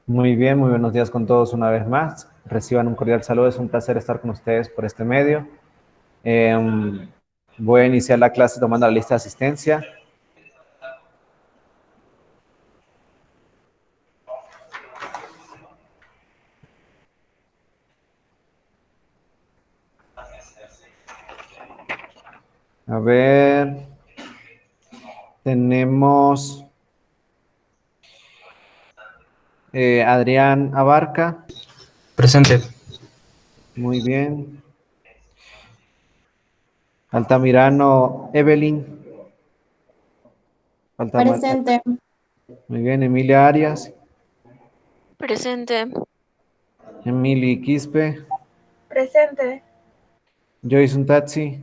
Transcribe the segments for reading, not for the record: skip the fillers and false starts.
Muy bien, muy buenos días con todos una vez más. Reciban un cordial saludo, es un placer estar con ustedes por este medio. Em, Voy a iniciar la clase tomando la lista de asistencia. A ver, tenemos Adrián Abarca. Presente. Muy bien. Altamirano Evelyn. Presente. Muy bien, Emilia Arias. Presente. Emily Quispe. Presente. Joyce Untazi.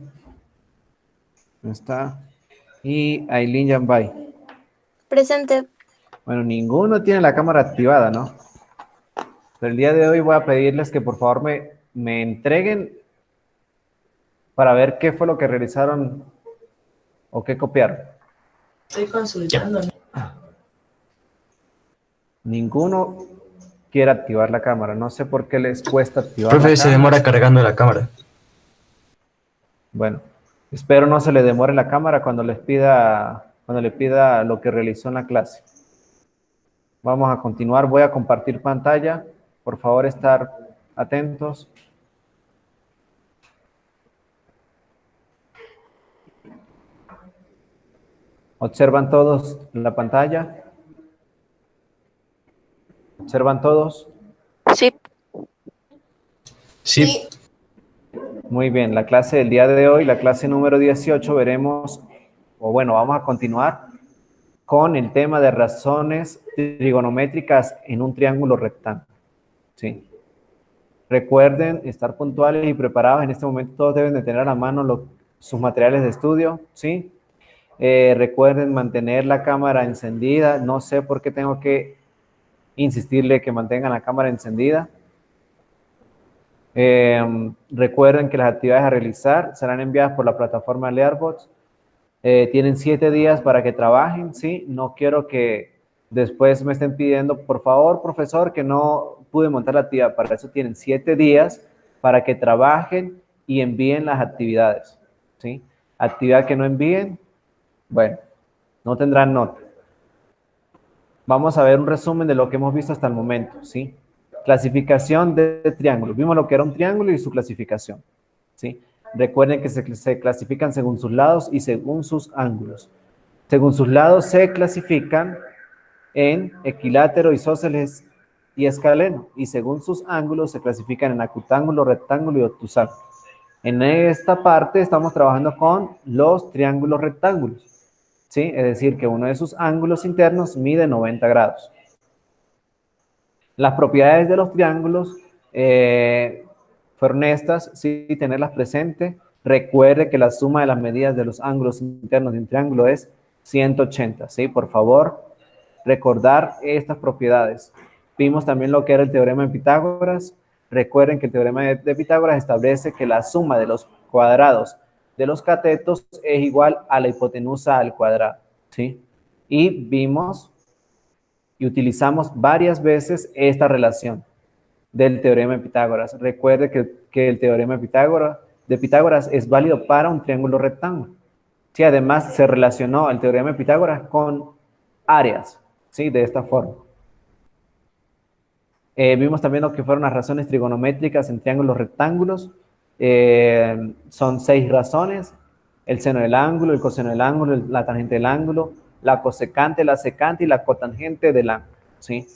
No está. Y Aileen Yambay. Presente. Bueno, ninguno tiene la cámara activada, ¿no? Pero el día de hoy voy a pedirles que por favor me entreguen para ver qué fue lo que realizaron o qué copiaron. Estoy consultando. Ninguno quiere activar la cámara. No sé por qué les cuesta activar la Profe, se cámara. demora cargando la cámara. Bueno, espero no se le demore la cámara cuando le pida lo que realizó en la clase. Vamos a continuar. Voy a compartir pantalla. Por favor, estar atentos. ¿Observan todos la pantalla? ¿Observan todos? Sí. Sí. Muy bien, la clase del día de hoy, la clase número 18, veremos, o bueno, vamos a continuar con el tema de razones trigonométricas en un triángulo rectángulo. ¿Sí? Recuerden estar puntuales y preparados. En este momento todos deben de tener a la mano sus materiales de estudio. ¿Sí? Recuerden mantener la cámara encendida. No sé por qué tengo que insistirle que mantengan la cámara encendida. Recuerden que las actividades a realizar serán enviadas por la plataforma Learbots. Tienen 7 días para que trabajen, ¿sí? No quiero que después me estén pidiendo, por favor, profesor, que no pude montar la actividad. Para eso tienen 7 días para que trabajen y envíen las actividades, ¿sí? Actividad que no envíen, bueno, no tendrán nota. Vamos a ver un resumen de lo que hemos visto hasta el momento, ¿sí? Clasificación de triángulos. Vimos lo que era un triángulo y su clasificación, ¿sí? Recuerden que se clasifican según sus lados y según sus ángulos. Según sus lados se clasifican en equilátero, isósceles y escaleno. Y según sus ángulos se clasifican en acutángulo, rectángulo y obtusángulo. En esta parte estamos trabajando con los triángulos rectángulos, ¿sí? Es decir, que uno de sus ángulos internos mide 90 grados. Las propiedades de los triángulos fueron estas, sí, tenerlas presentes. Recuerde que la suma de las medidas de los ángulos internos de un triángulo es 180, ¿sí? Por favor, recordar estas propiedades. Vimos también lo que era el teorema de Pitágoras. Recuerden que el teorema de Pitágoras establece que la suma de los cuadrados de los catetos es igual a la hipotenusa al cuadrado, ¿sí? Y vimos y utilizamos varias veces esta relación del teorema de Pitágoras. Recuerde que el teorema de Pitágoras es válido para un triángulo rectángulo. Sí, además se relacionó el teorema de Pitágoras con áreas, ¿sí? De esta forma. Vimos también lo que fueron las razones trigonométricas en triángulos rectángulos. Son 6 razones: el seno del ángulo, el coseno del ángulo, la tangente del ángulo, la cosecante, la secante y la cotangente del ángulo, ¿sí?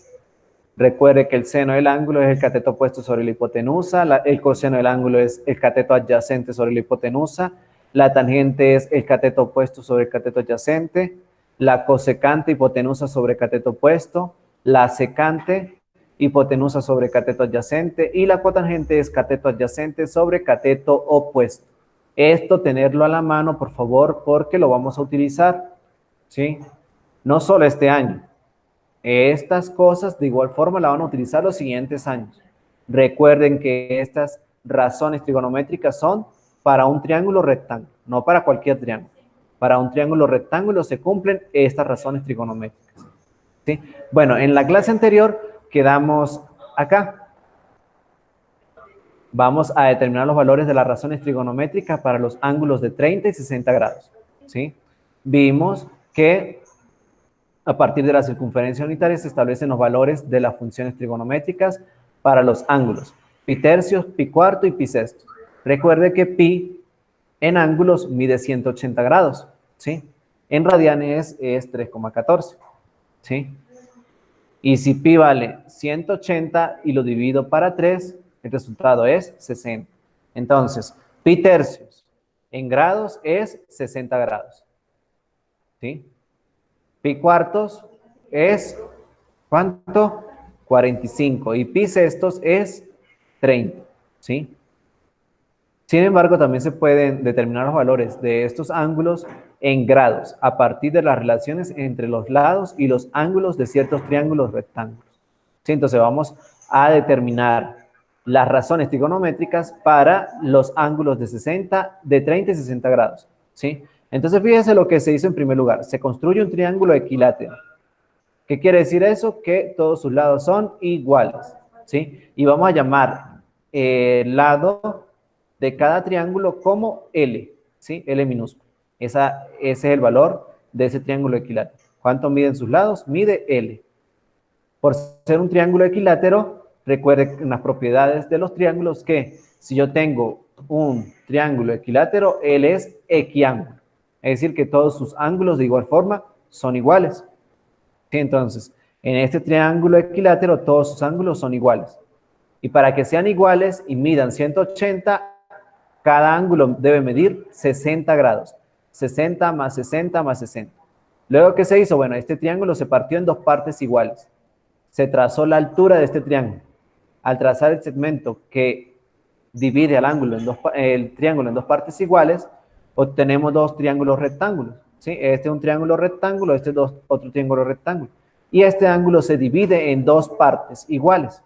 Recuerde que el seno del ángulo es el cateto opuesto sobre la hipotenusa, el coseno del ángulo es el cateto adyacente sobre la hipotenusa, la tangente es el cateto opuesto sobre el cateto adyacente, la cosecante hipotenusa sobre cateto opuesto, la secante hipotenusa sobre cateto adyacente y la cotangente es cateto adyacente sobre cateto opuesto. Esto tenerlo a la mano, por favor, porque lo vamos a utilizar, ¿sí? No solo este año. Estas cosas de igual forma la van a utilizar los siguientes años. Recuerden que estas razones trigonométricas son para un triángulo rectángulo, no para cualquier triángulo. Para un triángulo rectángulo se cumplen estas razones trigonométricas, ¿sí? Bueno, en la clase anterior quedamos acá. Vamos a determinar los valores de las razones trigonométricas para los ángulos de 30 y 60 grados, ¿sí? Vimos que a partir de la circunferencia unitaria se establecen los valores de las funciones trigonométricas para los ángulos pi tercios, pi cuarto y pi sexto. Recuerde que pi en ángulos mide 180 grados, ¿sí? En radianes es 3,14, ¿sí? Y si pi vale 180 y lo divido para 3, el resultado es 60. Entonces, pi tercios en grados es 60 grados, ¿sí? Pi cuartos es, ¿cuánto? 45. Y pi sextos es 30, ¿sí? Sin embargo, también se pueden determinar los valores de estos ángulos en grados a partir de las relaciones entre los lados y los ángulos de ciertos triángulos rectángulos, ¿sí? Entonces vamos a determinar las razones trigonométricas para los ángulos de 30 y 60 grados, ¿sí? Entonces fíjense lo que se hizo en primer lugar. Se construye un triángulo equilátero. ¿Qué quiere decir eso? Que todos sus lados son iguales, ¿sí? Y vamos a llamar el lado de cada triángulo como L, ¿sí? L minúsculo. Ese es el valor de ese triángulo equilátero. ¿Cuánto miden sus lados? Mide L. Por ser un triángulo equilátero, recuerden las propiedades de los triángulos que si yo tengo un triángulo equilátero, L es equiángulo. Es decir, que todos sus ángulos de igual forma son iguales. ¿Sí? Entonces, en este triángulo equilátero, todos sus ángulos son iguales. Y para que sean iguales y midan 180, cada ángulo debe medir 60 grados. 60 más 60 más 60. Luego, ¿qué se hizo? Bueno, este triángulo se partió en dos partes iguales. Se trazó la altura de este triángulo. Al trazar el segmento que divide el triángulo en dos partes iguales, obtenemos dos triángulos rectángulos, ¿sí? Este es un triángulo rectángulo, este es otro triángulo rectángulo. Y este ángulo se divide en dos partes iguales.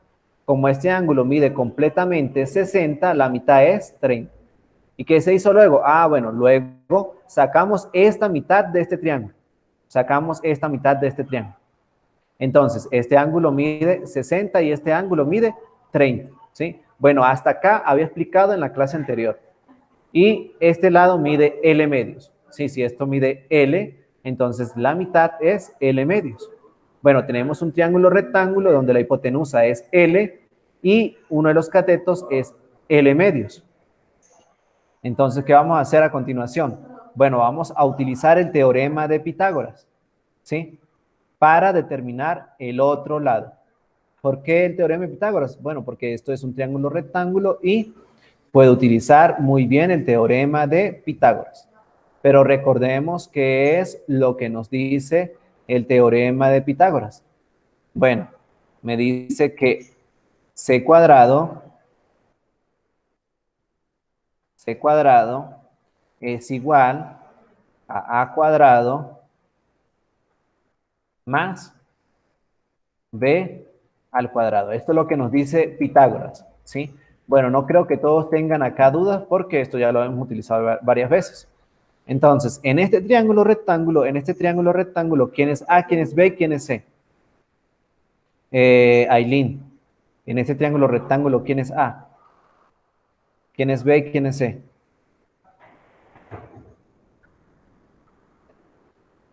Como este ángulo mide completamente 60, la mitad es 30. ¿Y qué se hizo luego? Ah, bueno, luego sacamos esta mitad de este triángulo. Sacamos esta mitad de este triángulo. Entonces, este ángulo mide 60 y este ángulo mide 30, ¿sí? Bueno, hasta acá había explicado en la clase anterior. Y este lado mide L medios. Sí, si esto mide L, entonces la mitad es L medios. Bueno, tenemos un triángulo rectángulo donde la hipotenusa es L y uno de los catetos es L medios. Entonces, ¿qué vamos a hacer a continuación? Bueno, vamos a utilizar el teorema de Pitágoras, ¿sí? Para determinar el otro lado. ¿Por qué el teorema de Pitágoras? Bueno, porque esto es un triángulo rectángulo y puedo utilizar muy bien el teorema de Pitágoras. Pero recordemos qué es lo que nos dice el teorema de Pitágoras. Bueno, me dice que C cuadrado es igual a cuadrado más b al cuadrado. Esto es lo que nos dice Pitágoras, ¿sí? Bueno, no creo que todos tengan acá dudas porque esto ya lo hemos utilizado varias veces. Entonces, en este triángulo rectángulo, ¿quién es A, quién es B, quién es C? Aileen, en este triángulo rectángulo, ¿quién es A? ¿Quién es B y quién es C?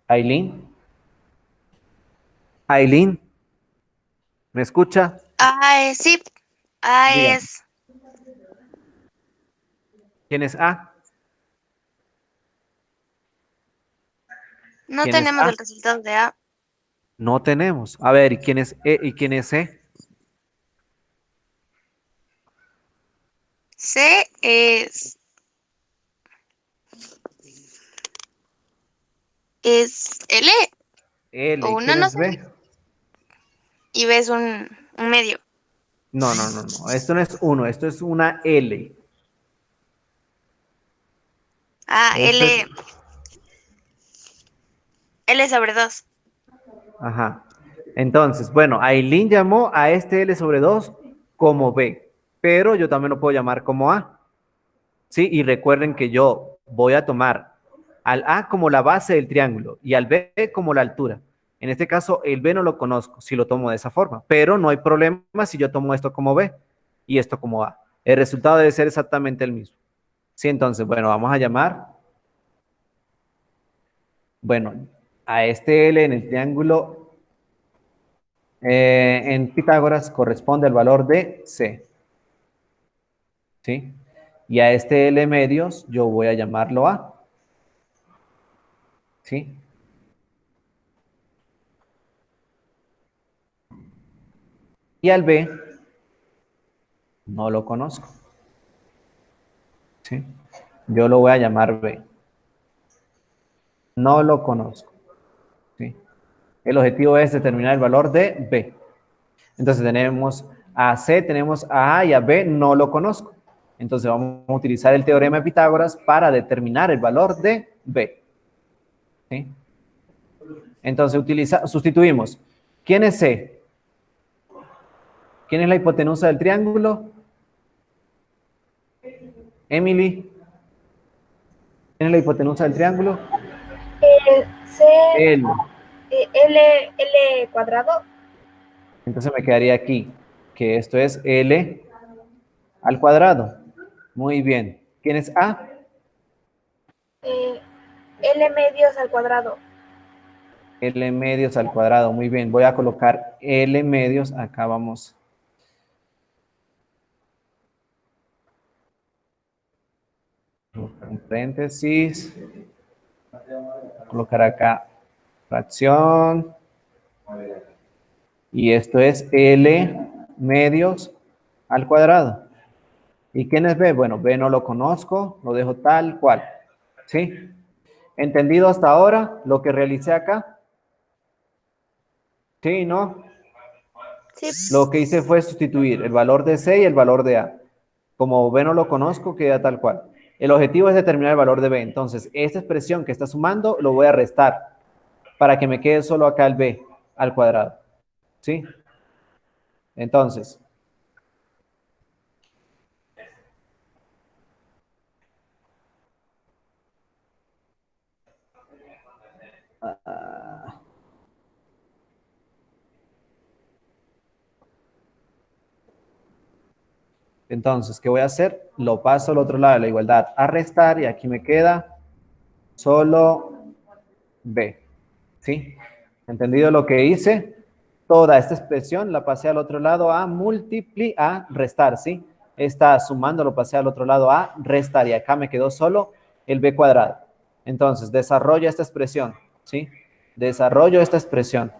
Aileen. Aileen, ¿me escucha? Sí. A Dígame. es. ¿Quién es A? No ¿Quién es tenemos A? el resultado de A. No tenemos. A ver, ¿y quién es E y quién es C? C es L. L. O ¿Y uno quién no es sé. B? Y B es un medio. No. Esto no es 1, esto es una L. Esto es... L sobre 2. Ajá. Entonces, bueno, Aileen llamó a este L sobre 2 como B, pero yo también lo puedo llamar como A. ¿Sí? Y recuerden que yo voy a tomar al A como la base del triángulo y al B como la altura. En este caso, el B no lo conozco si lo tomo de esa forma, pero no hay problema si yo tomo esto como B y esto como A. El resultado debe ser exactamente el mismo. Sí, entonces, bueno, vamos a llamar, bueno, a este L en el triángulo, en Pitágoras corresponde al valor de C. ¿Sí? Y a este L medios yo voy a llamarlo A. ¿Sí? Y al B no lo conozco. ¿Sí? Yo lo voy a llamar B. No lo conozco. ¿Sí? El objetivo es determinar el valor de B. Entonces tenemos a C, tenemos a A y a B no lo conozco. Entonces vamos a utilizar el teorema de Pitágoras para determinar el valor de B. ¿Sí? Entonces sustituimos. ¿Quién es C? ¿Quién es la hipotenusa del triángulo? Emily. ¿Quién es la hipotenusa del triángulo? C, L. L cuadrado. Entonces me quedaría aquí, que esto es L al cuadrado. Muy bien. ¿Quién es A? L medios al cuadrado. L medios al cuadrado. Muy bien. Voy a colocar L medios. Acá vamos. En paréntesis. Colocar acá fracción. Y esto es L medios al cuadrado. ¿Y quién es B? Bueno, B no lo conozco. Lo dejo tal cual. ¿Sí? ¿Entendido hasta ahora lo que realicé acá? ¿Sí? ¿No? Sí. Lo que hice fue sustituir el valor de C y el valor de A. Como B no lo conozco, queda tal cual. El objetivo es determinar el valor de B. Entonces, esta expresión que está sumando, lo voy a restar para que me quede solo acá el B al cuadrado. ¿Sí? Entonces, ¿qué voy a hacer? Lo paso al otro lado de la igualdad a restar y aquí me queda solo B. ¿Sí? ¿Entendido lo que hice? Toda esta expresión la pasé al otro lado a a restar, ¿sí? Esta sumando lo pasé al otro lado a restar y acá me quedó solo el B cuadrado. Entonces, desarrollo esta expresión, ¿sí? Desarrollo esta expresión.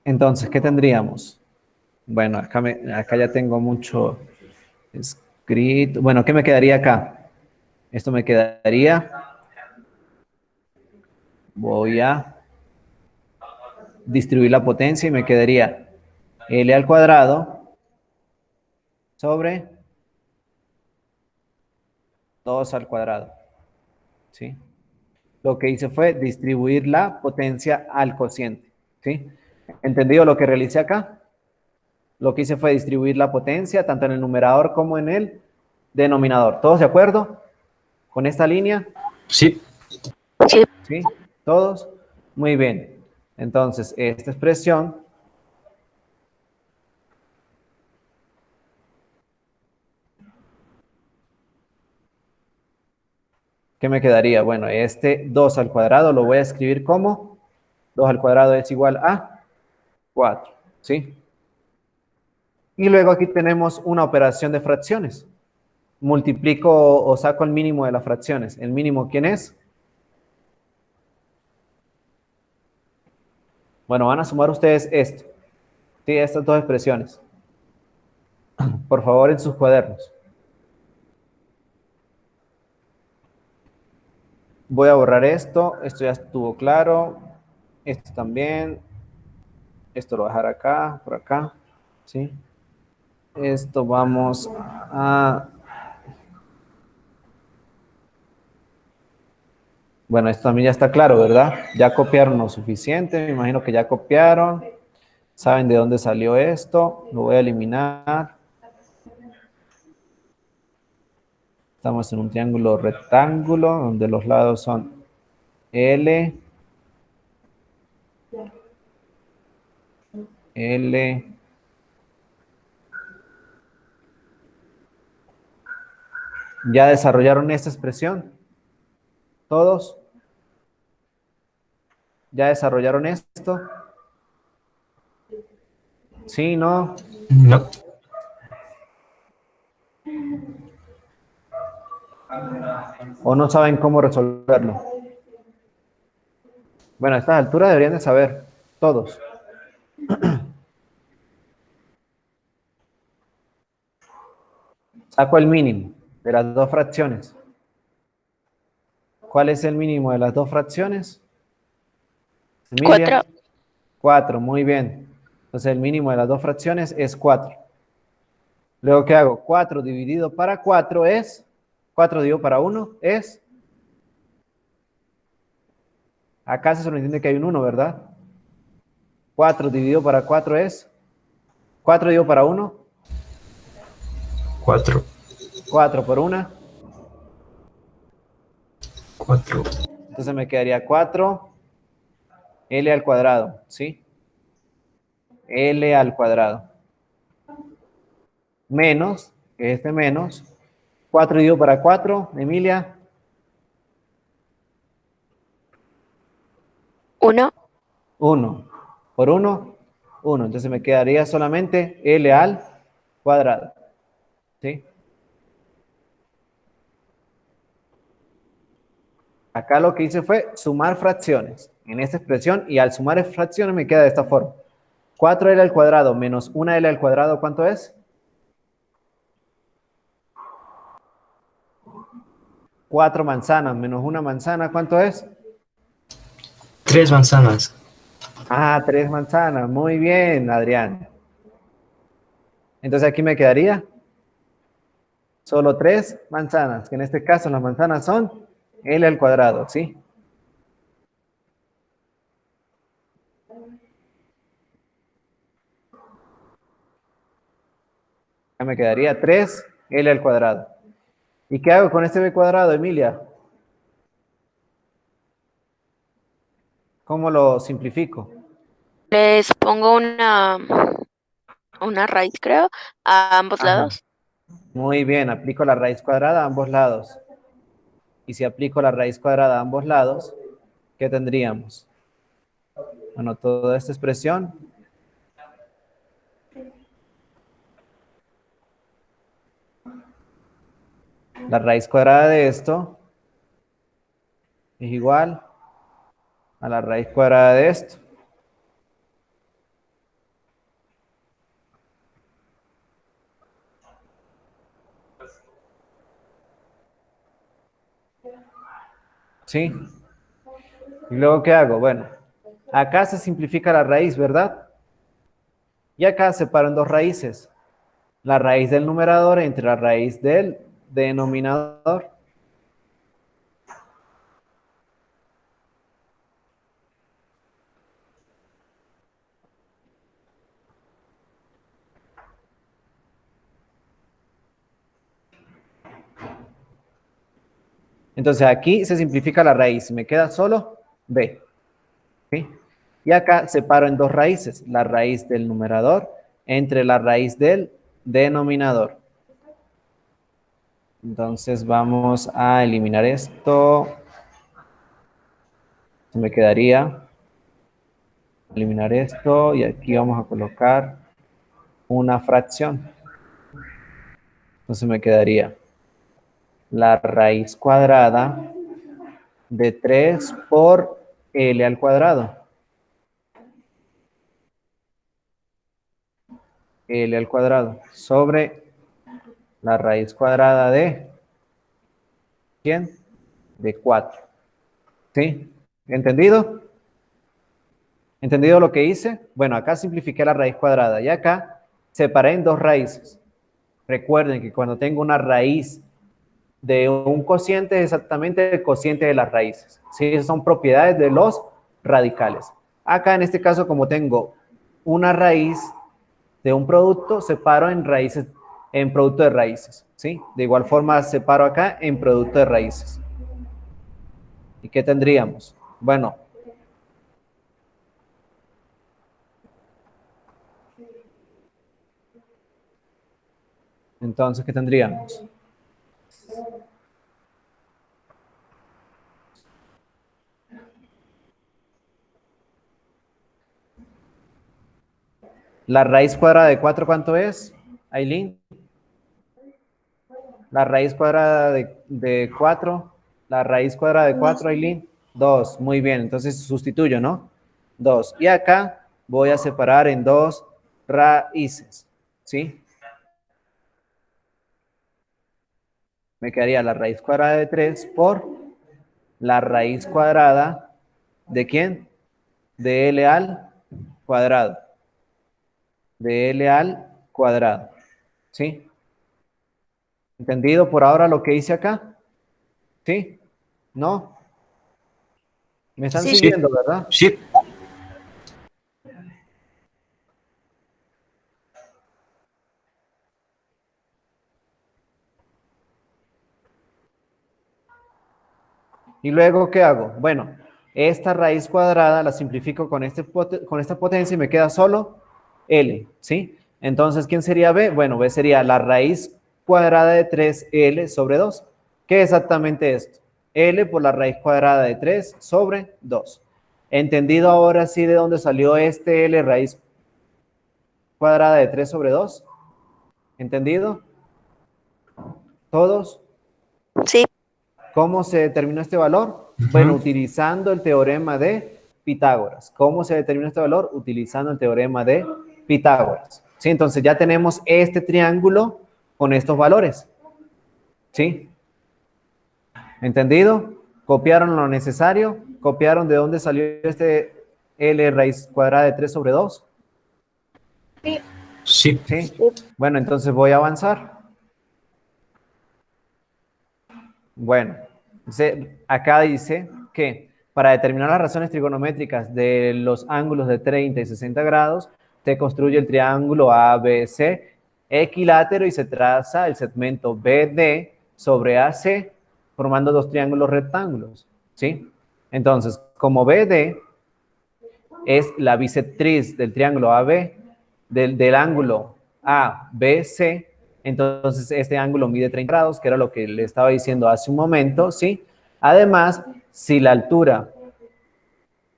Entonces, ¿qué tendríamos? Bueno, acá ya tengo mucho escrito. Bueno, ¿qué me quedaría acá? Esto me quedaría. Voy a distribuir la potencia y me quedaría L al cuadrado sobre 2 al cuadrado. ¿Sí? Lo que hice fue distribuir la potencia al cociente. ¿Sí? ¿Entendido lo que realicé acá? Lo que hice fue distribuir la potencia tanto en el numerador como en el denominador. ¿Todos de acuerdo con esta línea? Sí. Sí. ¿Sí? ¿Todos? Muy bien. Entonces, esta expresión ¿qué me quedaría? Bueno, este 2 al cuadrado lo voy a escribir como 2 al cuadrado es igual a 4, ¿sí? Y luego aquí tenemos una operación de fracciones. Multiplico o saco el mínimo de las fracciones. ¿El mínimo quién es? Bueno, van a sumar ustedes esto. Sí, estas dos expresiones. Por favor, en sus cuadernos. Voy a borrar esto. Esto ya estuvo claro. Esto también. Esto lo voy a dejar acá, por acá. ¿Sí? Esto vamos a Bueno, esto también ya está claro, ¿verdad? Ya copiaron lo suficiente, me imagino que ya copiaron. Saben de dónde salió esto. Lo voy a eliminar. Estamos en un triángulo rectángulo donde los lados son L, L, ¿ya desarrollaron esta expresión? ¿Todos? ¿Ya desarrollaron esto? ¿Sí, no? No. ¿O no saben cómo resolverlo? Bueno, a estas alturas deberían de saber, todos. Saco el mínimo de las dos fracciones. ¿Cuál es el mínimo de las dos fracciones? Emilia. 4. 4, muy bien. Entonces el mínimo de las dos fracciones es 4. Luego, ¿qué hago? 4 dividido para 4 es, 4 dividido para 1 es, acá se entiende que hay un 1, ¿verdad? 4 dividido para 4 es, 4 dividido para 1, 4. 4 por 1. 4. Entonces me quedaría 4, L al cuadrado, ¿sí? L al cuadrado. Menos, que este menos, 4 dividido para 4, Emilia. 1. 1 por 1, 1. Entonces me quedaría solamente L al cuadrado, ¿sí? Acá lo que hice fue sumar fracciones en esta expresión y al sumar fracciones me queda de esta forma. 4L al cuadrado menos 1L al cuadrado, ¿cuánto es? 4 manzanas menos una manzana, ¿cuánto es? 3 manzanas. Ah, 3 manzanas. Muy bien, Adrián. Entonces aquí me quedaría solo 3 manzanas, que en este caso las manzanas son L al cuadrado, ¿sí? Ya me quedaría 3L al cuadrado. ¿Y qué hago con este B cuadrado, Emilia? ¿Cómo lo simplifico? Les pongo una raíz, creo, a ambos Ajá. lados. Muy bien, aplico la raíz cuadrada a ambos lados. Y si aplico la raíz cuadrada a ambos lados, ¿qué tendríamos? Bueno, toda esta expresión la raíz cuadrada de esto es igual a la raíz cuadrada de esto. ¿Sí? ¿Y luego qué hago? Bueno, acá se simplifica la raíz, ¿verdad? Y acá separo en dos raíces. La raíz del numerador entre la raíz del denominador. Entonces aquí se simplifica la raíz. Me queda solo b. ¿Sí? Y acá separo en dos raíces. La raíz del numerador entre la raíz del denominador. Entonces vamos a eliminar esto. Me quedaría eliminar esto y aquí vamos a colocar una fracción. Entonces me quedaría la raíz cuadrada de 3 por L al cuadrado. L al cuadrado sobre la raíz cuadrada de ¿quién? De 4. ¿Sí? ¿Entendido? ¿Entendido lo que hice? Bueno, acá simplifiqué la raíz cuadrada y acá separé en dos raíces. Recuerden que cuando tengo una raíz de un cociente es exactamente el cociente de las raíces. ¿Sí? Esas son propiedades de los radicales. Acá en este caso, como tengo una raíz de un producto, separo en raíces, en producto de raíces. ¿Sí? De igual forma, separo acá en producto de raíces. ¿Y qué tendríamos? Bueno, entonces, ¿qué tendríamos? La raíz cuadrada de 4, ¿cuánto es, Aileen? La raíz cuadrada de 4. La raíz cuadrada de 4, Aileen. 2. Muy bien, entonces sustituyo, ¿no? 2. Y acá voy a separar en 2 raíces, ¿sí? Me quedaría la raíz cuadrada de 3 por la raíz cuadrada ¿de quién? De L al cuadrado. De L al cuadrado, ¿sí? ¿Entendido por ahora lo que hice acá? ¿Sí? ¿No? ¿Me están Sí. siguiendo, verdad? Sí. ¿Y luego qué hago? Bueno, esta raíz cuadrada la simplifico con esta potencia y me queda solo L, ¿sí? Entonces, ¿quién sería B? Bueno, B sería la raíz cuadrada de 3L sobre 2. ¿Qué es exactamente esto? L por la raíz cuadrada de 3 sobre 2. ¿Entendido ahora sí de dónde salió este L raíz cuadrada de 3 sobre 2? ¿Entendido? ¿Todos? Sí. ¿Cómo se determinó este valor? Ujú. Bueno, utilizando el teorema de Pitágoras. ¿Cómo se determinó este valor? Utilizando el teorema de Pitágoras. ¿Sí? Entonces ya tenemos este triángulo con estos valores. ¿Sí? ¿Entendido? ¿Copiaron lo necesario? ¿Copiaron de dónde salió este L raíz cuadrada de 3 sobre 2? Sí. ¿Sí? Bueno, entonces voy a avanzar. Bueno, acá dice que para determinar las razones trigonométricas de los ángulos de 30 y 60 grados, se construye el triángulo ABC equilátero y se traza el segmento BD sobre AC, formando dos triángulos rectángulos, ¿sí? Entonces, como BD es la bisectriz del triángulo AB, del ángulo ABC, entonces este ángulo mide 30 grados, que era lo que le estaba diciendo hace un momento, ¿sí? Además, si la altura,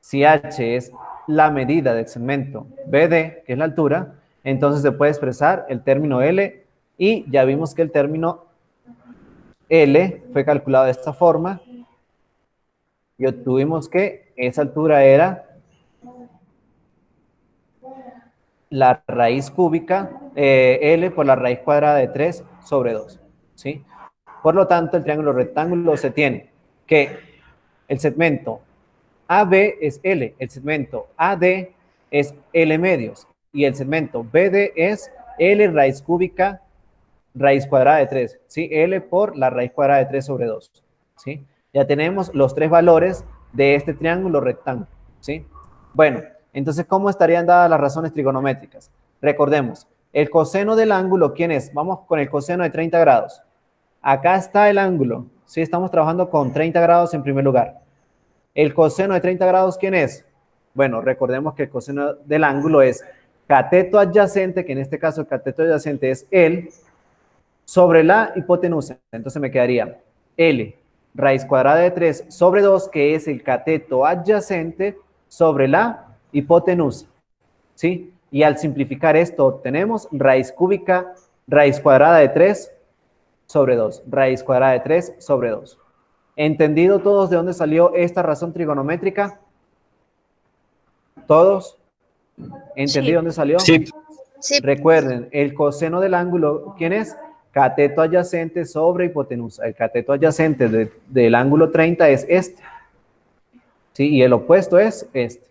si H es la medida del segmento BD, que es la altura, entonces se puede expresar el término L y ya vimos que el término L fue calculado de esta forma y obtuvimos que esa altura era la raíz cúbica, L por la raíz cuadrada de 3 sobre 2, ¿sí? Por lo tanto, el triángulo rectángulo se tiene que el segmento AB es L, el segmento AD es L medios y el segmento BD es L raíz cúbica raíz cuadrada de 3, ¿sí? L por la raíz cuadrada de 3 sobre 2, ¿sí? Ya tenemos los tres valores de este triángulo rectángulo, ¿sí? Bueno, entonces, ¿cómo estarían dadas las razones trigonométricas? Recordemos, el coseno del ángulo, ¿quién es? Vamos con el coseno de 30 grados. Acá está el ángulo, ¿sí? Estamos trabajando con 30 grados en primer lugar. El coseno de 30 grados, ¿quién es? Bueno, recordemos que el coseno del ángulo es cateto adyacente, que en este caso el cateto adyacente es L, sobre la hipotenusa. Entonces me quedaría L raíz cuadrada de 3 sobre 2, que es el cateto adyacente sobre la hipotenusa, ¿sí? Y al simplificar esto obtenemos raíz cúbica, raíz cuadrada de 3 sobre 2, raíz cuadrada de 3 sobre 2. ¿Entendido todos de dónde salió esta razón trigonométrica? ¿Todos? ¿Entendido dónde salió? Sí. Sí. Recuerden, el coseno del ángulo, ¿quién es? Cateto adyacente sobre hipotenusa. El cateto adyacente del ángulo 30 es este. ¿Sí? Y el opuesto es este.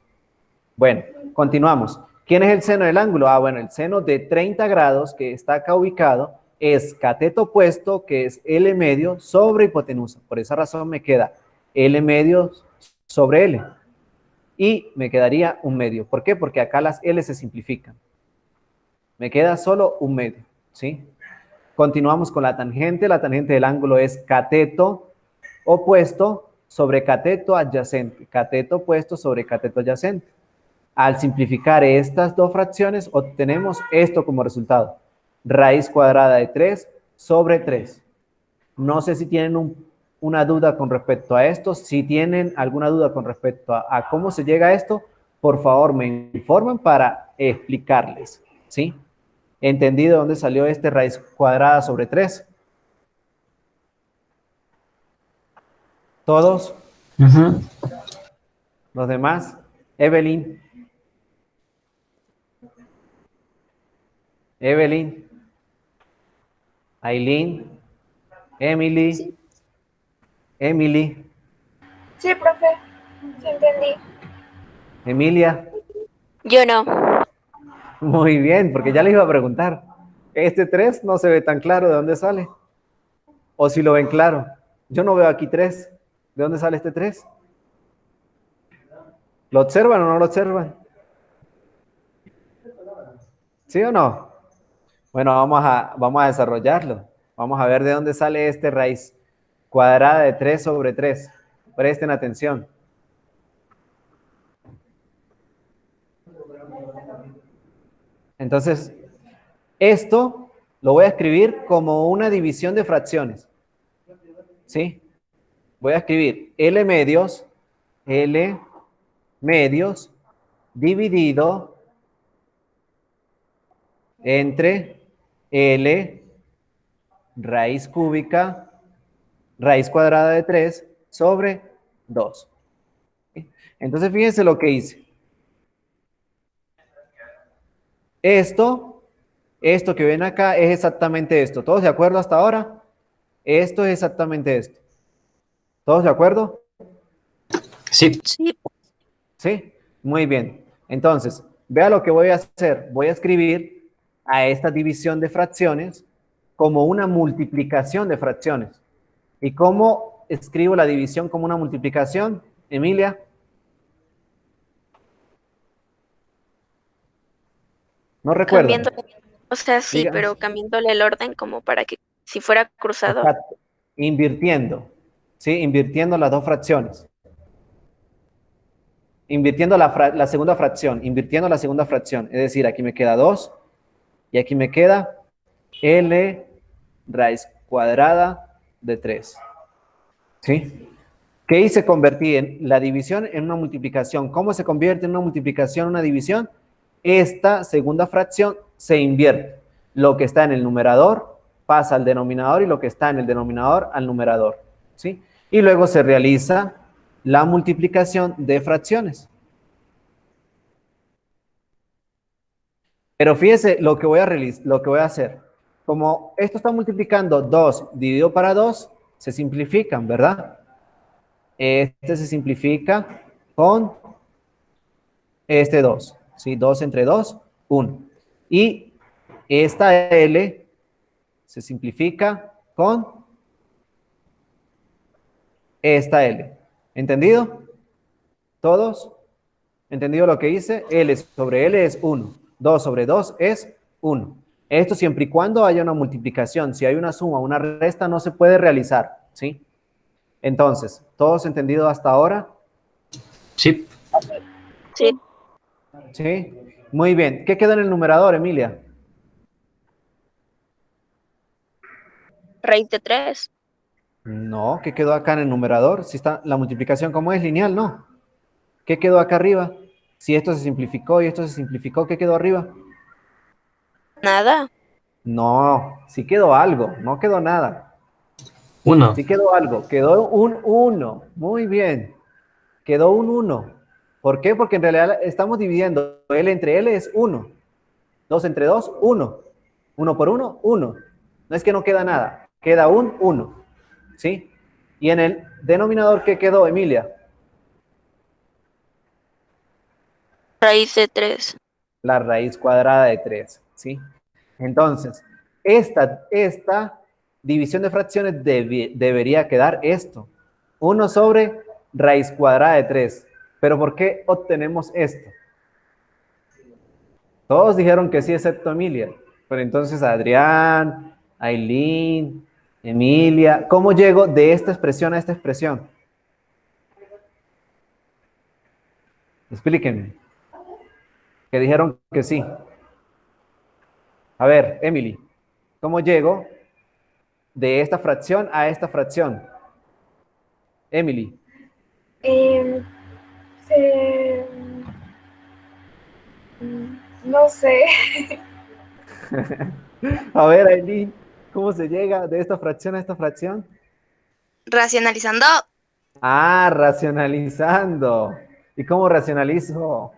Bueno, continuamos. ¿Quién es el seno del ángulo? Ah, bueno, el seno de 30 grados que está acá ubicado es cateto opuesto, que es L medio sobre hipotenusa. Por esa razón me queda L medio sobre L. Y me quedaría un medio. ¿Por qué? Porque acá las L se simplifican. Me queda solo un medio, ¿sí? Continuamos con la tangente. La tangente del ángulo es cateto opuesto sobre cateto adyacente. Cateto opuesto sobre cateto adyacente. Al simplificar estas dos fracciones, obtenemos esto como resultado. Raíz cuadrada de 3 sobre 3. No sé si tienen una duda con respecto a esto. Si tienen alguna duda con respecto a cómo se llega a esto, por favor me informan para explicarles, ¿sí? ¿Entendido dónde salió este raíz cuadrada sobre 3? ¿Todos? Ujú. ¿Los demás? Evelyn. Evelyn. Aileen. Emily. Sí. Emily. Sí, profe. Sí, entendí. Emilia. Yo no. Muy bien, porque ya les iba a preguntar. Este 3 no se ve tan claro de dónde sale. O si lo ven claro. Yo no veo aquí 3. ¿De dónde sale este 3? ¿Lo observan o no lo observan? ¿Sí o no? Bueno, vamos a desarrollarlo. Vamos a ver de dónde sale este raíz cuadrada de 3 sobre 3. Presten atención. Entonces, esto lo voy a escribir como una división de fracciones. ¿Sí? Voy a escribir L medios dividido entre L raíz cúbica, raíz cuadrada de 3 sobre 2. Entonces, fíjense lo que hice. Esto que ven acá es exactamente esto. ¿Todos de acuerdo hasta ahora? Esto es exactamente esto. ¿Todos de acuerdo? Sí. Sí. ¿Sí? Muy bien. Entonces, vea lo que voy a hacer. Voy a escribir a esta división de fracciones como una multiplicación de fracciones. ¿Y cómo escribo la división como una multiplicación, Emilia? No recuerdan. Cambiando, o sea, sí, Digan. pero cambiándole el orden como para que si fuera cruzado. Exacto. Invirtiendo. ¿Sí? Invirtiendo las dos fracciones. Invirtiendo la segunda fracción. Invirtiendo la segunda fracción. Es decir, aquí me queda 2 y aquí me queda L raíz cuadrada de 3. ¿Sí? ¿Qué hice? Convertí en la división en una multiplicación. ¿Cómo se convierte en una multiplicación en una división? Esta segunda fracción se invierte. Lo que está en el numerador pasa al denominador y lo que está en el denominador al numerador. ¿Sí? Y luego se realiza la multiplicación de fracciones. Pero fíjese lo que voy a hacer. Como esto está multiplicando 2 dividido para 2, se simplifican, ¿verdad? Este se simplifica con este 2. ¿Sí? 2 entre 2, 1. Y esta L se simplifica con esta L. ¿Entendido? ¿Todos? ¿Entendido lo que hice? L sobre L es 1. 2 sobre 2 es 1. Esto siempre y cuando haya una multiplicación. Si hay una suma o una resta, no se puede realizar. ¿Sí? Entonces, ¿todos entendido hasta ahora? Sí. Sí. ¿Sí? Muy bien. ¿Qué queda en el numerador, Emilia? Raíz de 3. No, ¿qué quedó acá en el numerador? Si está la multiplicación como es lineal, no. ¿Qué quedó acá arriba? Si esto se simplificó y esto se simplificó, ¿qué quedó arriba? Nada. No, sí quedó algo, no quedó nada. 1. Sí quedó algo, quedó un 1. Muy bien, quedó un 1. ¿Por qué? Porque en realidad estamos dividiendo L entre L es 1. 2 entre 2, 1. 1 por 1, 1. No es que no queda nada, queda un 1. ¿Sí? Y en el denominador, ¿qué quedó, Emilia? Raíz de 3. La raíz cuadrada de 3. ¿Sí? Entonces, esta división de fracciones debería quedar esto. 1 sobre raíz cuadrada de 3. ¿Pero por qué obtenemos esto? Todos dijeron que sí, excepto Emilia. Pero entonces Adrián, Aileen, Emilia, ¿cómo llego de esta expresión a esta expresión? Explíquenme. Que dijeron que sí. A ver, Emily, ¿cómo llego de esta fracción a esta fracción? Emily. Se... No sé. A ver, Aileen, ¿cómo se llega de esta fracción a esta fracción? Racionalizando. Ah, racionalizando. ¿Y cómo racionalizo?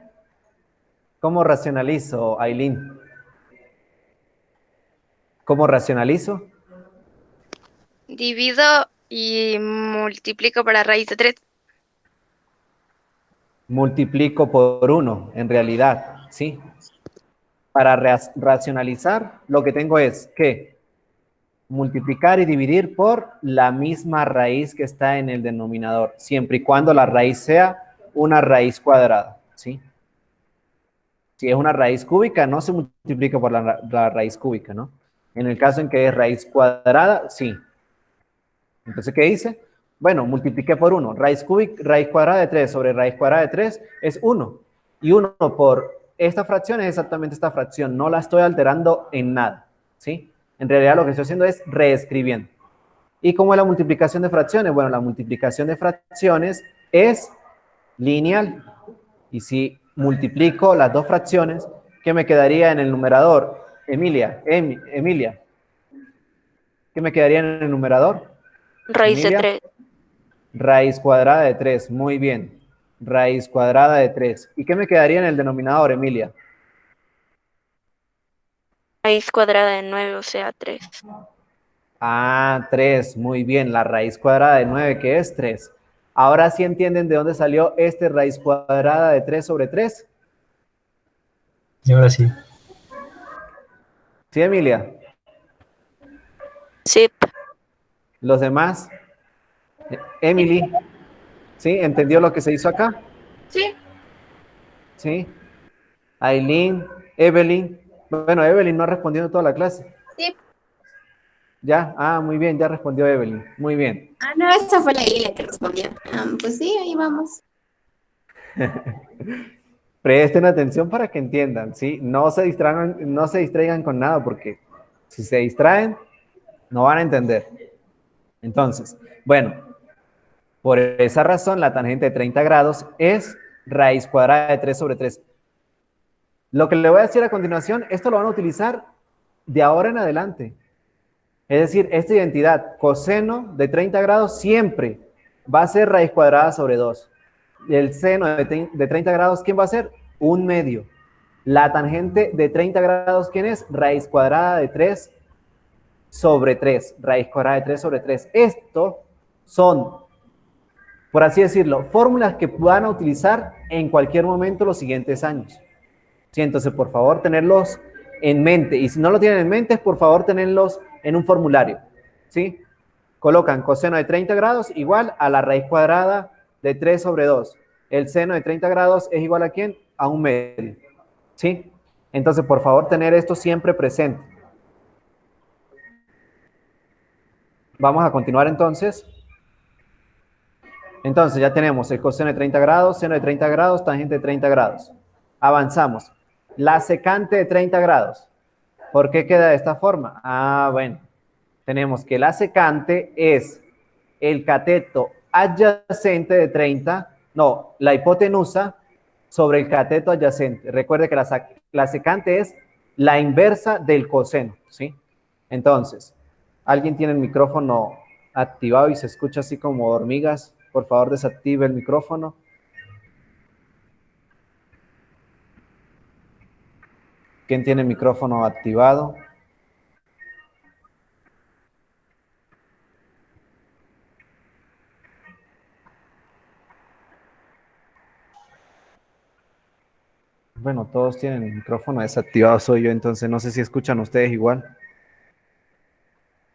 ¿Cómo racionalizo, Aileen? ¿Cómo racionalizo? Divido y multiplico para raíz de 3. Multiplico por 1, en realidad, ¿sí? Para racionalizar, lo que tengo es que multiplicar y dividir por la misma raíz que está en el denominador, siempre y cuando la raíz sea una raíz cuadrada, ¿sí? Si es una raíz cúbica, no se multiplica por la raíz cúbica, ¿no? En el caso en que es raíz cuadrada, sí. Entonces, ¿qué hice? Bueno, multipliqué por 1. Raíz cuadrada de 3 sobre raíz cuadrada de 3 es 1. Y 1 por esta fracción es exactamente esta fracción. No la estoy alterando en nada, ¿sí? En realidad lo que estoy haciendo es reescribiendo. ¿Y cómo es la multiplicación de fracciones? Bueno, la multiplicación de fracciones es lineal. Y si multiplico las dos fracciones, ¿qué me quedaría en el numerador? Emilia, ¿qué me quedaría en el numerador? Raíz de Emilia. 3. Raíz cuadrada de 3, muy bien. Raíz cuadrada de 3. ¿Y qué me quedaría en el denominador, Emilia? Raíz cuadrada de 9, o sea, 3. Ah, 3, muy bien. La raíz cuadrada de 9, que es 3. Ahora sí entienden de dónde salió este raíz cuadrada de 3 sobre 3. Y ahora sí. ¿Sí, Emilia? Sí. ¿Los demás? Emily, ¿sí? ¿Entendió lo que se hizo acá? Sí. ¿Sí? Aileen, Evelyn. Bueno, Evelyn no ha respondido toda la clase. Sí. ¿Ya? Ah, muy bien, ya respondió Evelyn. Muy bien. Ah, no, esa fue la Lilia que respondió. Pues sí, ahí vamos. Presten atención para que entiendan, ¿sí? No se distraigan con nada, porque si se distraen, no van a entender. Entonces, bueno, por esa razón, la tangente de 30 grados es raíz cuadrada de 3 sobre 3. Lo que le voy a decir a continuación, esto lo van a utilizar de ahora en adelante. Es decir, esta identidad, coseno de 30 grados, siempre va a ser raíz cuadrada sobre 2. El seno de 30 grados, ¿quién va a ser? 1/2. La tangente de 30 grados, ¿quién es? Raíz cuadrada de 3 sobre 3. Raíz cuadrada de 3 sobre 3. Esto son, por así decirlo, fórmulas que van a utilizar en cualquier momento los siguientes años. Sí, entonces, por favor, tenerlos en mente. Y si no lo tienen en mente, por favor, tenerlos en un formulario. ¿Sí? Colocan coseno de 30 grados igual a la raíz cuadrada de 3 sobre 2. El seno de 30 grados es igual a ¿quién? A 1/2. ¿Sí? Entonces, por favor, tener esto siempre presente. Vamos a continuar entonces. Entonces, ya tenemos el coseno de 30 grados, seno de 30 grados, tangente de 30 grados. Avanzamos. La secante de 30 grados. ¿Por qué queda de esta forma? Ah, bueno. Tenemos que la secante es el cateto adyacente de 30, no, la hipotenusa sobre el cateto adyacente. Recuerde que la secante es la inversa del coseno, ¿sí? Entonces, ¿alguien tiene el micrófono activado y se escucha así como hormigas? Por favor, desactive el micrófono. ¿Quién tiene el micrófono activado? Bueno, todos tienen el micrófono desactivado, soy yo, entonces no sé si escuchan ustedes igual.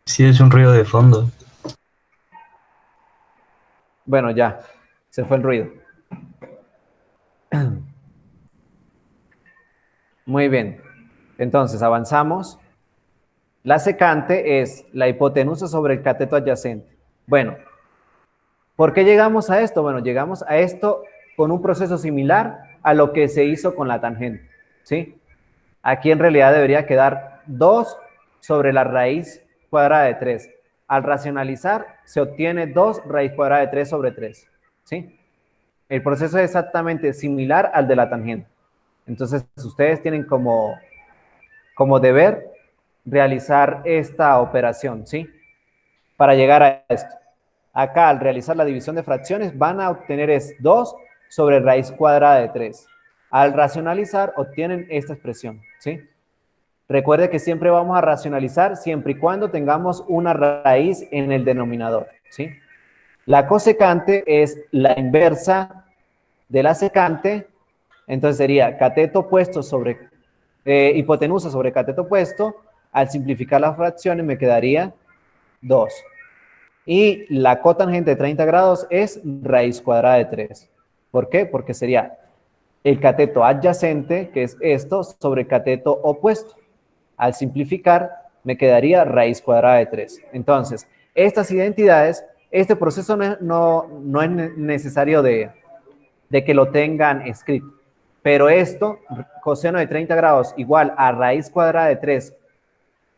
Sí, es un ruido de fondo. Bueno, ya, se fue el ruido. Muy bien, entonces avanzamos. La secante es la hipotenusa sobre el cateto adyacente. Bueno, ¿por qué llegamos a esto? Bueno, llegamos a esto con un proceso similar a lo que se hizo con la tangente, ¿sí? Aquí en realidad debería quedar 2 sobre la raíz cuadrada de 3. Al racionalizar, se obtiene 2 raíz cuadrada de 3 sobre 3, ¿sí? El proceso es exactamente similar al de la tangente. Entonces, ustedes tienen como deber realizar esta operación, ¿sí? Para llegar a esto. Acá, al realizar la división de fracciones, van a obtener es 2 sobre raíz cuadrada de 3. Al racionalizar, obtienen esta expresión, ¿sí? Recuerde que siempre vamos a racionalizar siempre y cuando tengamos una raíz en el denominador, ¿sí? La cosecante es la inversa de la secante, entonces sería cateto opuesto sobre hipotenusa sobre cateto opuesto. Al simplificar las fracciones me quedaría 2. Y la cotangente de 30 grados es raíz cuadrada de 3. ¿Por qué? Porque sería el cateto adyacente, que es esto, sobre cateto opuesto. Al simplificar, me quedaría raíz cuadrada de 3. Entonces, estas identidades, este proceso no es necesario de que lo tengan escrito. Pero esto, coseno de 30 grados igual a raíz cuadrada de 3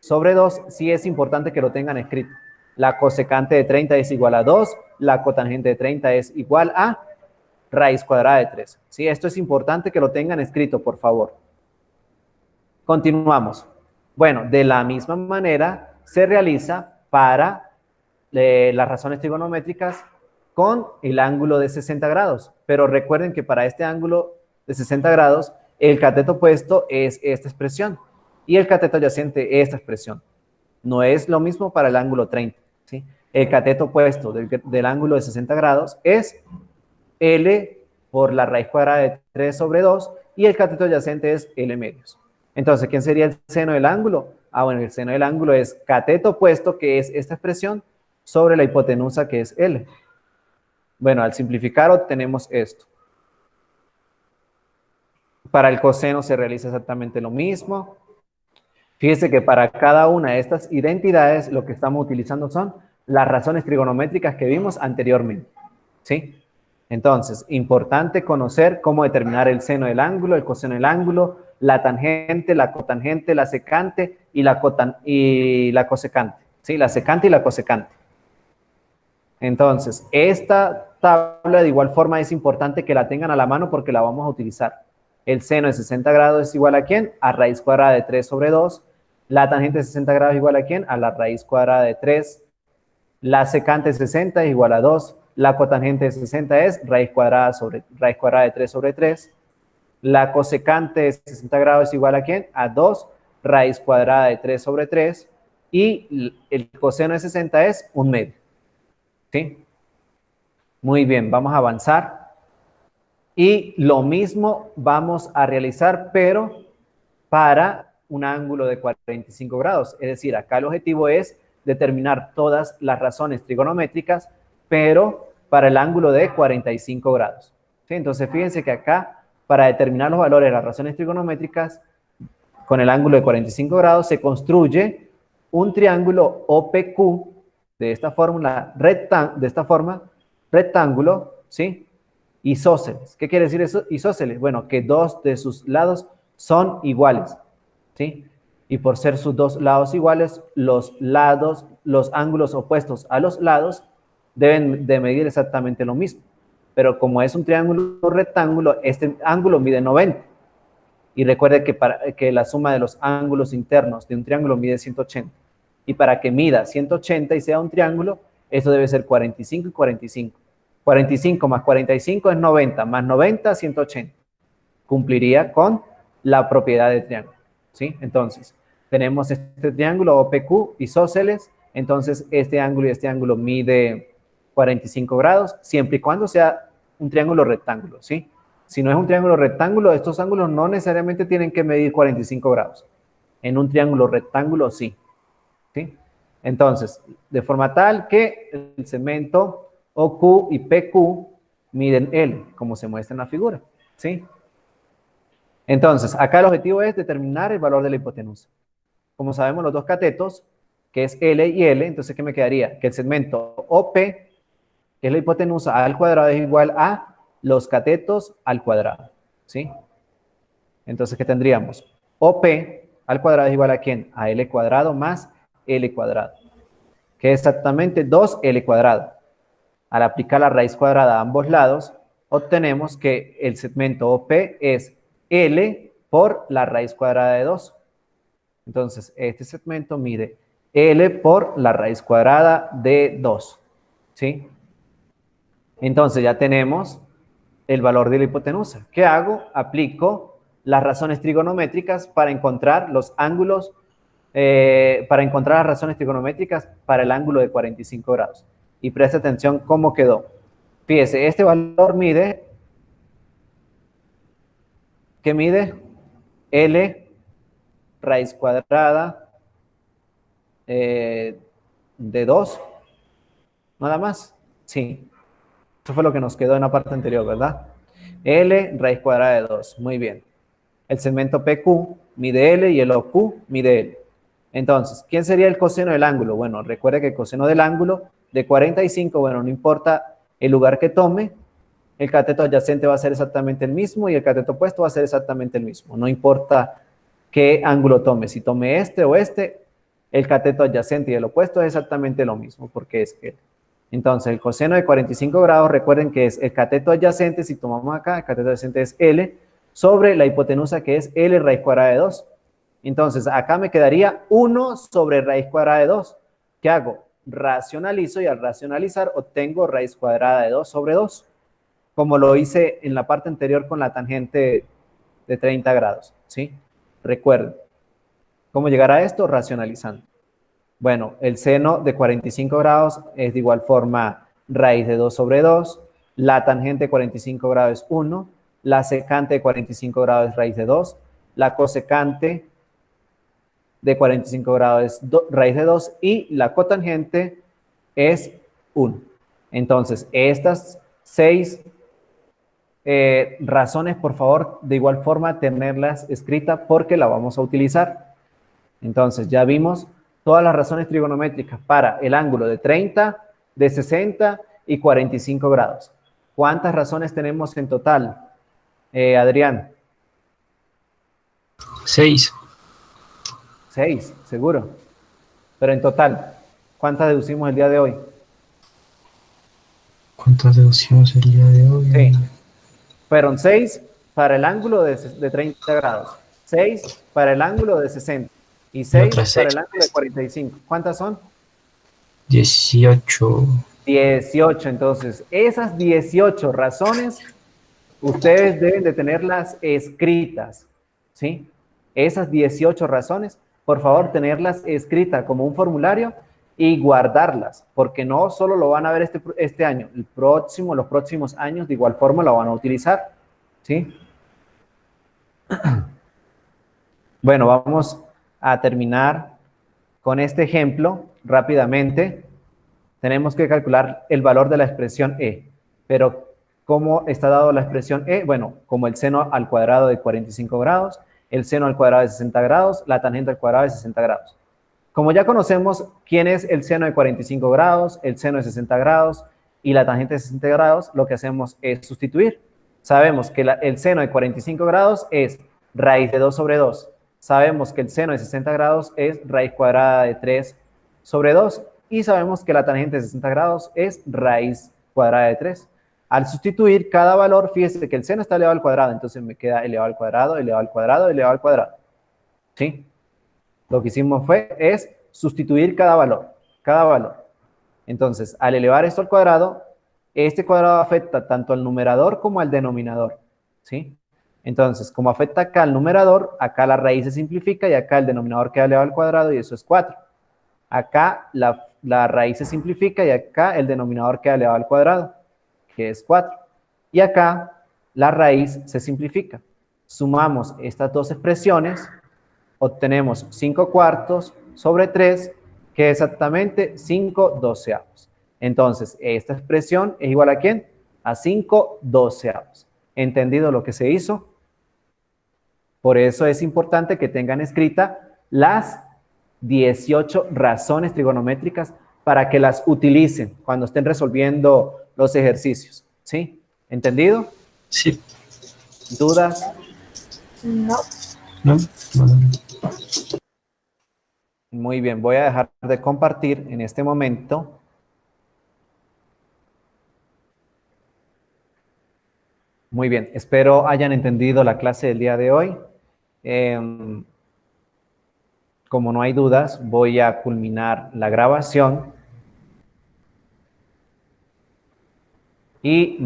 sobre 2, sí es importante que lo tengan escrito. La cosecante de 30 es igual a 2, la cotangente de 30 es igual a raíz cuadrada de 3. ¿Sí? Esto es importante que lo tengan escrito, por favor. Continuamos. Bueno, de la misma manera se realiza para las razones trigonométricas con el ángulo de 60 grados. Pero recuerden que para este ángulo de 60 grados, el cateto opuesto es esta expresión y el cateto adyacente esta expresión. No es lo mismo para el ángulo 30, ¿sí? El cateto opuesto del ángulo de 60 grados es L por la raíz cuadrada de 3 sobre 2 y el cateto adyacente es L medios. Entonces, ¿quién sería el seno del ángulo? Ah, bueno, el seno del ángulo es cateto opuesto, que es esta expresión, sobre la hipotenusa, que es L. Bueno, al simplificar obtenemos esto. Para el coseno se realiza exactamente lo mismo. Fíjese que para cada una de estas identidades lo que estamos utilizando son las razones trigonométricas que vimos anteriormente, ¿sí? Entonces, importante conocer cómo determinar el seno del ángulo, el coseno del ángulo, la tangente, la cotangente, la secante y la cosecante, ¿sí? La secante y la cosecante. Entonces, esta tabla de igual forma es importante que la tengan a la mano porque la vamos a utilizar. El seno de 60 grados es igual a ¿quién? A raíz cuadrada de 3 sobre 2. La tangente de 60 grados es igual a ¿quién? A la raíz cuadrada de 3. La secante de 60 es igual a 2. La cotangente de 60 es raíz cuadrada de 3 sobre 3. La cosecante de 60 grados es igual a ¿quién? A 2 raíz cuadrada de 3 sobre 3. Y el coseno de 60 es 1 medio. ¿Sí? Muy bien, vamos a avanzar. Y lo mismo vamos a realizar, pero para un ángulo de 45 grados. Es decir, acá el objetivo es determinar todas las razones trigonométricas, pero para el ángulo de 45 grados. ¿Sí? Entonces, fíjense que acá, para determinar los valores de las razones trigonométricas, con el ángulo de 45 grados, se construye un triángulo OPQ de esta forma, rectángulo, ¿sí? Isósceles. ¿Qué quiere decir eso? Isósceles. Bueno, que dos de sus lados son iguales, ¿sí? Y por ser sus dos lados iguales, los ángulos opuestos a los lados deben de medir exactamente lo mismo. Pero como es un triángulo rectángulo, este ángulo mide 90. Y recuerde que la suma de los ángulos internos de un triángulo mide 180. Y para que mida 180 y sea un triángulo, eso debe ser 45 y 45. 45 más 45 es 90, más 90, 180. Cumpliría con la propiedad de triángulo, ¿sí? Entonces, tenemos este triángulo OPQ isósceles, entonces este ángulo y este ángulo mide 45 grados, siempre y cuando sea un triángulo rectángulo, ¿sí? Si no es un triángulo rectángulo, estos ángulos no necesariamente tienen que medir 45 grados. En un triángulo rectángulo, sí. ¿Sí? Entonces, de forma tal que el segmento OQ y PQ miden L, como se muestra en la figura, ¿sí? Entonces, acá el objetivo es determinar el valor de la hipotenusa. Como sabemos los dos catetos, que es L y L, entonces, ¿qué me quedaría? Que el segmento OP, que es la hipotenusa al cuadrado, es igual a los catetos al cuadrado, ¿sí? Entonces, ¿qué tendríamos? OP al cuadrado es igual a ¿quién? A L cuadrado más L cuadrado, que es exactamente 2L cuadrado. Al aplicar la raíz cuadrada a ambos lados, obtenemos que el segmento OP es L por la raíz cuadrada de 2. Entonces, este segmento mide L por la raíz cuadrada de 2, ¿sí? Entonces, ya tenemos el valor de la hipotenusa. ¿Qué hago? Aplico las razones trigonométricas para encontrar los ángulos, para encontrar las razones trigonométricas para el ángulo de 45 grados. Y presta atención cómo quedó. Fíjese, este valor mide, ¿qué mide? L raíz cuadrada de 2, nada más. Sí, eso fue lo que nos quedó en la parte anterior, ¿verdad? L raíz cuadrada de 2, muy bien. El segmento PQ mide L y el OQ mide L. Entonces, ¿quién sería el coseno del ángulo? Bueno, recuerde que el coseno del ángulo de 45, bueno, no importa el lugar que tome, el cateto adyacente va a ser exactamente el mismo y el cateto opuesto va a ser exactamente el mismo. No importa qué ángulo tome, si tome este o este, el cateto adyacente y el opuesto es exactamente lo mismo, porque es L. Entonces, el coseno de 45 grados, recuerden que es el cateto adyacente, si tomamos acá, el cateto adyacente es L, sobre la hipotenusa que es L raíz cuadrada de 2. Entonces, acá me quedaría 1 sobre raíz cuadrada de 2. ¿Qué hago? Racionalizo y al racionalizar obtengo raíz cuadrada de 2 sobre 2, como lo hice en la parte anterior con la tangente de 30 grados, ¿sí? Recuerden, ¿cómo llegar a esto? Racionalizando. Bueno, el seno de 45 grados es de igual forma raíz de 2 sobre 2, la tangente de 45 grados es 1, la secante de 45 grados es raíz de 2, la cosecante de 45 grados es raíz de 2 y la cotangente es 1. Entonces, estas 6 razones, por favor, de igual forma, tenerlas escritas porque la vamos a utilizar. Entonces, ya vimos todas las razones trigonométricas para el ángulo de 30, de 60 y 45 grados. ¿Cuántas razones tenemos en total, Adrián? 6. 6, seguro. Pero en total, ¿cuántas deducimos el día de hoy? ¿Cuántas deducimos el día de hoy? Sí. Fueron 6 para el ángulo de 30 grados, 6 para el ángulo de 60 y 6 otras para seis. el ángulo de 45. ¿Cuántas son? 18. 18. Entonces, esas 18 razones, ustedes deben de tenerlas escritas, ¿sí? Esas 18 razones, por favor, tenerlas escritas como un formulario y guardarlas, porque no solo lo van a ver este año, los próximos años de igual forma lo van a utilizar, ¿sí? Bueno, vamos a terminar con este ejemplo rápidamente. Tenemos que calcular el valor de la expresión E, pero ¿cómo está dado la expresión E? Bueno, como el seno al cuadrado de 45 grados, el seno al cuadrado de 60 grados, la tangente al cuadrado de 60 grados. Como ya conocemos quién es el seno de 45 grados, el seno de 60 grados y la tangente de 60 grados, lo que hacemos es sustituir. Sabemos que el seno de 45 grados es raíz de 2 sobre 2. Sabemos que el seno de 60 grados es raíz cuadrada de 3 sobre 2. Y sabemos que la tangente de 60 grados es raíz cuadrada de 3. Al sustituir cada valor, fíjese que el seno está elevado al cuadrado, entonces me queda elevado al cuadrado, elevado al cuadrado, elevado al cuadrado. ¿Sí? Lo que hicimos es sustituir cada valor, cada valor. Entonces, al elevar esto al cuadrado, este cuadrado afecta tanto al numerador como al denominador, ¿sí? Entonces, como afecta acá al numerador, acá la raíz se simplifica y acá el denominador queda elevado al cuadrado y eso es 4. Acá la raíz se simplifica y acá el denominador queda elevado al cuadrado, que es 4. Y acá la raíz se simplifica. Sumamos estas dos expresiones, obtenemos 5 cuartos sobre 3 que exactamente 5/12. Entonces, esta expresión es igual a ¿quién? A 5/12. ¿Entendido lo que se hizo? Por eso es importante que tengan escrita las 18 razones trigonométricas para que las utilicen cuando estén resolviendo los ejercicios. ¿Sí? ¿Entendido? Sí. ¿Dudas? No. ¿No? Bueno. Muy bien, voy a dejar de compartir en este momento. Muy bien, espero hayan entendido la clase del día de hoy. Como no hay dudas, voy a culminar la grabación y